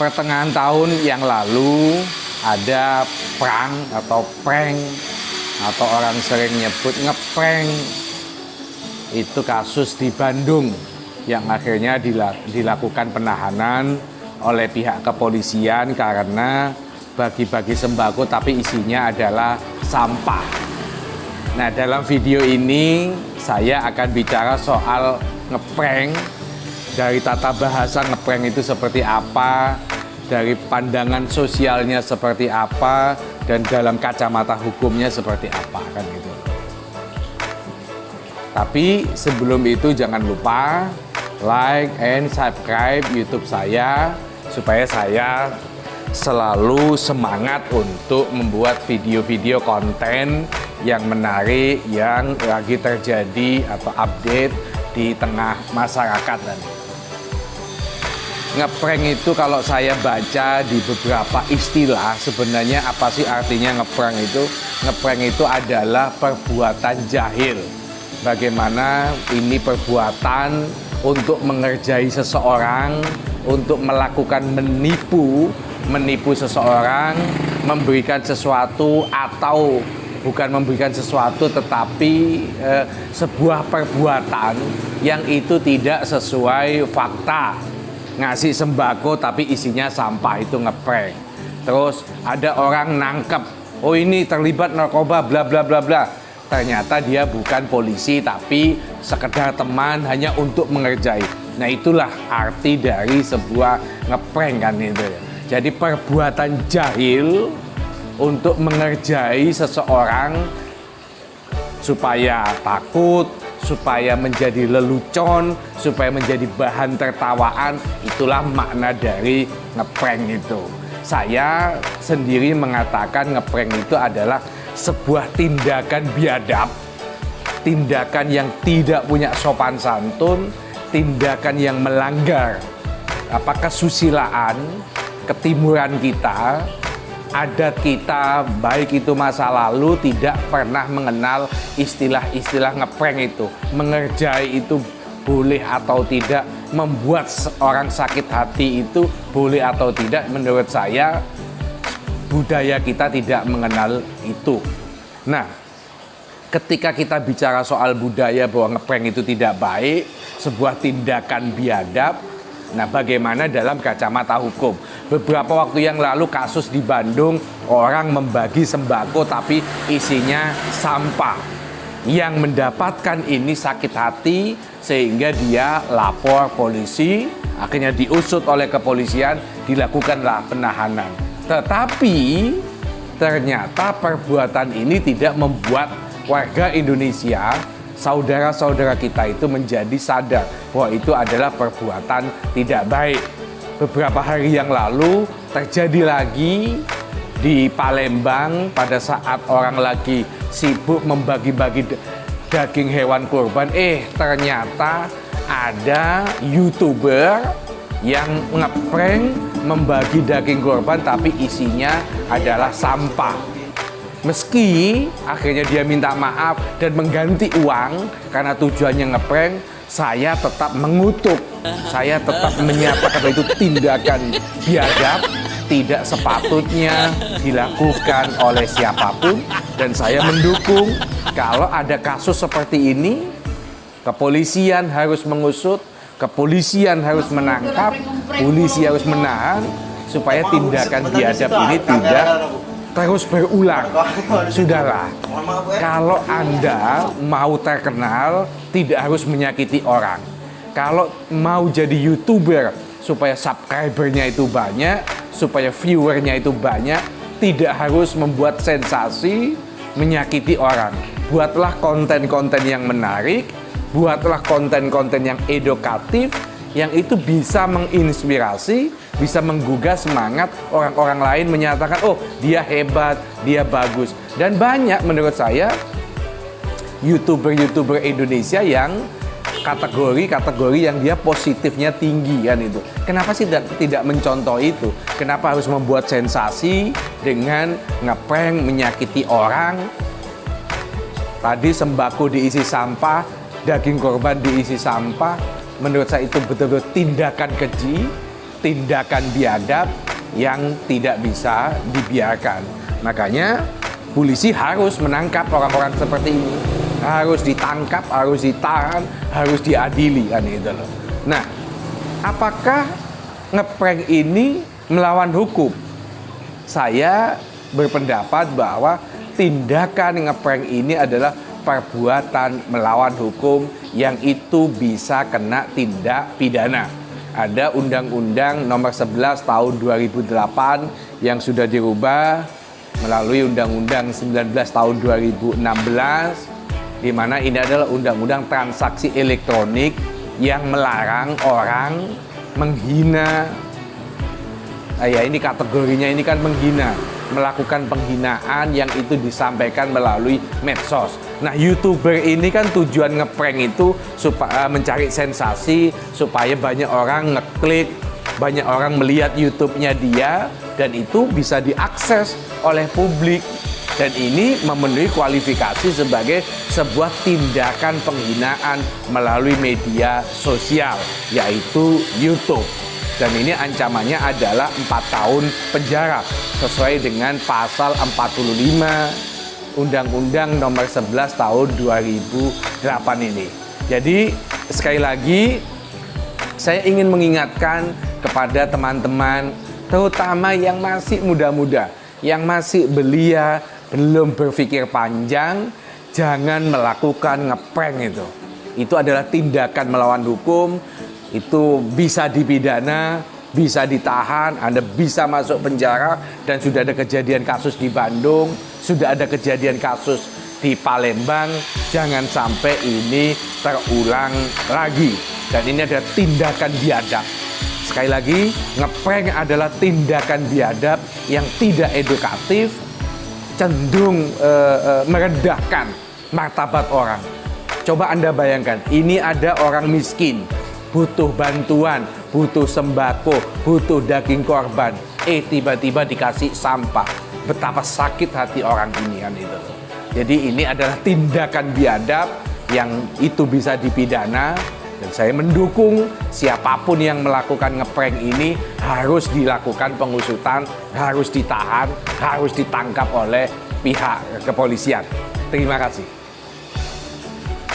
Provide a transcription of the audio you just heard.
pertengahan tahun yang lalu ada prank atau orang sering nyebut ngeprank. Itu kasus di Bandung yang akhirnya dilakukan penahanan oleh pihak kepolisian karena bagi-bagi sembako tapi isinya adalah sampah. Nah, dalam video ini saya akan bicara soal ngeprank, dari tata bahasa ngeprank itu seperti apa, dari pandangan sosialnya seperti apa, dan dalam kacamata hukumnya seperti apa, kan gitu. Tapi sebelum itu jangan lupa like and subscribe YouTube saya supaya saya selalu semangat untuk membuat video-video konten yang menarik, yang lagi terjadi atau update di tengah masyarakat. Dan ngeprank itu kalau saya baca di beberapa istilah, sebenarnya apa sih artinya ngeprank itu? Ngeprank itu adalah perbuatan jahil. Bagaimana ini perbuatan untuk mengerjai seseorang, untuk melakukan menipu seseorang, memberikan sesuatu atau bukan memberikan sesuatu tetapi sebuah perbuatan yang itu tidak sesuai fakta. Ngasih sembako tapi isinya sampah, itu ngeprank. Terus ada orang nangkep, oh ini terlibat narkoba bla bla bla bla. Ternyata dia bukan polisi tapi sekedar teman hanya untuk mengerjai. Nah, itulah arti dari sebuah ngeprank kan itu ya. Jadi perbuatan jahil untuk mengerjai seseorang supaya takut, supaya menjadi lelucon, supaya menjadi bahan tertawaan. Itulah makna dari ngeprank itu. Saya sendiri mengatakan ngeprank itu adalah sebuah tindakan biadab, tindakan yang tidak punya sopan santun, tindakan yang melanggar kesusilaan, ketimuran kita, adat kita, baik itu masa lalu tidak pernah mengenal istilah-istilah ngeprank itu. Mengerjai itu boleh atau tidak, membuat orang sakit hati itu boleh atau tidak. Menurut saya budaya kita tidak mengenal itu. Nah, ketika kita bicara soal budaya bahwa ngeprank itu tidak baik, sebuah tindakan biadab, nah bagaimana dalam kacamata hukum? Beberapa waktu yang lalu kasus di Bandung, orang membagi sembako tapi isinya sampah. Yang mendapatkan ini sakit hati sehingga dia lapor polisi, akhirnya diusut oleh kepolisian, dilakukanlah penahanan. Tetapi ternyata perbuatan ini tidak membuat warga Indonesia, saudara-saudara kita itu menjadi sadar bahwa itu adalah perbuatan tidak baik. Beberapa hari yang lalu terjadi lagi di Palembang pada saat orang lagi sibuk membagi-bagi daging hewan kurban. Ternyata ada YouTuber yang ngeprank membagi daging kurban tapi isinya adalah sampah. Meski akhirnya dia minta maaf dan mengganti uang karena tujuannya ngeprank, saya tetap mengutuk, saya tetap menyatakan bahwa itu tindakan biadab, tidak sepatutnya dilakukan oleh siapapun, dan saya mendukung kalau ada kasus seperti ini, kepolisian harus mengusut, kepolisian harus menangkap, polisi harus menahan supaya tindakan biadab ini tidak terus berulang. Sudahlah, kalau Anda mau terkenal tidak harus menyakiti orang. Kalau mau jadi YouTuber supaya subscribernya itu banyak, supaya viewernya itu banyak, tidak harus membuat sensasi, menyakiti orang. Buatlah konten-konten yang menarik, buatlah konten-konten yang edukatif, yang itu bisa menginspirasi, bisa menggugah semangat orang-orang lain menyatakan, oh dia hebat, dia bagus. Dan banyak menurut saya YouTuber-YouTuber Indonesia yang kategori yang dia positifnya tinggi kan itu. Kenapa sih tidak mencontoh itu? Kenapa harus membuat sensasi dengan ngeprank, menyakiti orang? Tadi sembako diisi sampah, daging korban diisi sampah. Menurut saya itu betul-betul tindakan keji, tindakan biadab yang tidak bisa dibiarkan. Makanya polisi harus menangkap orang-orang seperti ini. Harus ditangkap, harus ditahan, harus diadili kan gitu loh. Nah, apakah ngeprank ini melawan hukum? Saya berpendapat bahwa tindakan ngeprank ini adalah perbuatan melawan hukum yang itu bisa kena tindak pidana. Ada Undang-Undang Nomor 11 Tahun 2008 yang sudah dirubah melalui Undang-Undang 19 Tahun 2016, di mana ini adalah Undang-Undang Transaksi Elektronik yang melarang orang menghina. Ya ini kategorinya ini kan menghina, melakukan penghinaan yang itu disampaikan melalui medsos. Nah, YouTuber ini kan tujuan ngeprank itu supaya mencari sensasi, supaya banyak orang ngeklik, banyak orang melihat YouTube-nya dia, dan itu bisa diakses oleh publik. Dan ini memenuhi kualifikasi sebagai sebuah tindakan penghinaan melalui media sosial, yaitu YouTube. Dan ini ancamannya adalah 4 tahun penjara sesuai dengan pasal 45 Undang-Undang Nomor 11 Tahun 2008 ini. Jadi sekali lagi saya ingin mengingatkan kepada teman-teman, terutama yang masih muda-muda, yang masih belia, belum berpikir panjang, jangan melakukan ngeprank itu. Itu adalah tindakan melawan hukum. Itu bisa dipidana, bisa ditahan, Anda bisa masuk penjara, dan sudah ada kejadian kasus di Bandung, sudah ada kejadian kasus di Palembang. Jangan sampai ini terulang lagi. Dan ini adalah tindakan biadab. Sekali lagi, ngeprank adalah tindakan biadab yang tidak edukatif, cenderung merendahkan martabat orang. Coba Anda bayangkan, ini ada orang miskin, butuh bantuan, butuh sembako, butuh daging korban. Tiba-tiba dikasih sampah. Betapa sakit hati orang ini kan itu. Jadi ini adalah tindakan biadab yang itu bisa dipidana. Dan saya mendukung siapapun yang melakukan ngeprank ini harus dilakukan pengusutan, harus ditahan, harus ditangkap oleh pihak kepolisian. Terima kasih.